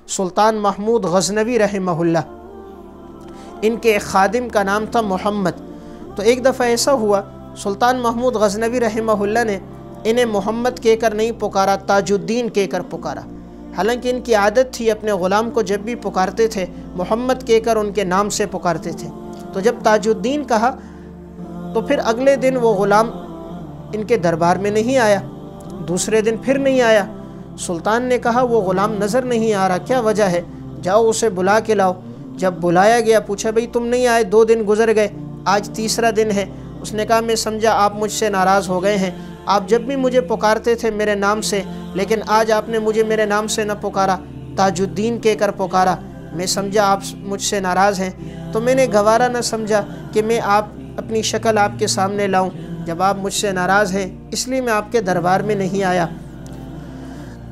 سلطان محمود غزنوی رحمہ اللہ، ان کے ایک خادم کا نام تھا محمد۔ تو ایک دفعہ ایسا ہوا، سلطان محمود غزنوی رحمہ اللہ نے انہیں محمد کہہ کر نہیں پکارا، تاج الدین کہہ کر پکارا۔ حالانکہ ان کی عادت تھی اپنے غلام کو جب بھی پکارتے تھے محمد کہہ کر ان کے نام سے پکارتے تھے۔ تو جب تاج الدین کہا تو پھر اگلے دن وہ غلام ان کے دربار میں نہیں آیا، دوسرے دن پھر نہیں آیا۔ سلطان نے کہا وہ غلام نظر نہیں آ رہا، کیا وجہ ہے؟ جاؤ اسے بلا کے لاؤ۔ جب بلایا گیا، پوچھا بھئی تم نہیں آئے، 2 دن گزر گئے، آج تیسرا دن ہے۔ اس نے کہا میں سمجھا آپ مجھ سے ناراض ہو گئے ہیں، آپ جب بھی مجھے پکارتے تھے میرے نام سے، لیکن آج آپ نے مجھے میرے نام سے نہ پکارا، تاج الدین کہہ کر پکارا، میں سمجھا آپ مجھ سے ناراض ہیں، تو میں نے گوارا نہ سمجھا کہ میں اپنی شکل آپ کے سامنے لاؤں۔ جب آپ مجھ سے ناراض ہیں اس لیے میں آپ کے دربار میں نہیں آیا۔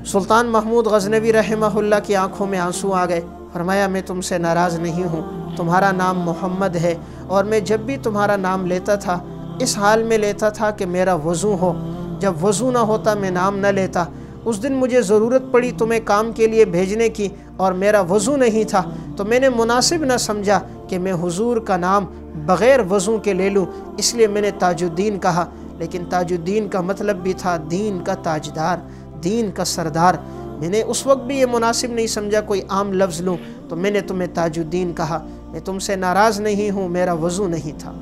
سلطان محمود غزنوی رحمہ اللہ کی آنکھوں میں آنسو آ گئے۔ فرمایا میں تم سے ناراض نہیں ہوں، تمہارا نام محمد ہے، اور میں جب بھی تمہارا نام لیتا تھا اس حال میں لیتا تھا کہ میرا وضو ہو، جب وضو نہ ہوتا میں نام نہ لیتا۔ اس دن مجھے ضرورت پڑی تمہیں کام کے لیے بھیجنے کی اور میرا وضو نہیں تھا، تو میں نے مناسب نہ سمجھا کہ میں حضور کا نام بغیر وضو کے لے لوں، اس لیے میں نے تاج الدین کہا۔ لیکن تاج الدین کا مطلب بھی تھا دین کا تاجدار، دین کا سردار۔ میں نے اس وقت بھی یہ مناسب نہیں سمجھا کوئی عام لفظ لوں، تو میں نے تمہیں تاج الدین کہا۔ میں تم سے ناراض نہیں ہوں، میرا وضو نہیں تھا۔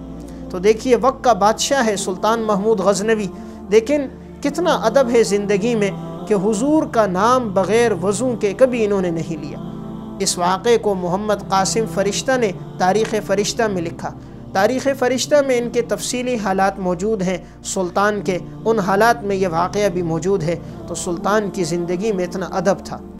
تو دیکھیے وقت کا بادشاہ ہے سلطان محمود غزنوی، لیکن کتنا ادب ہے زندگی میں کہ حضور کا نام بغیر وضو کے کبھی انہوں نے نہیں لیا۔ اس واقعے کو محمد قاسم فرشتہ نے تاریخ فرشتہ میں لکھا۔ تاریخ فرشتہ میں ان کے تفصیلی حالات موجود ہیں، سلطان کے ان حالات میں یہ واقعہ بھی موجود ہے۔ تو سلطان کی زندگی میں اتنا ادب تھا۔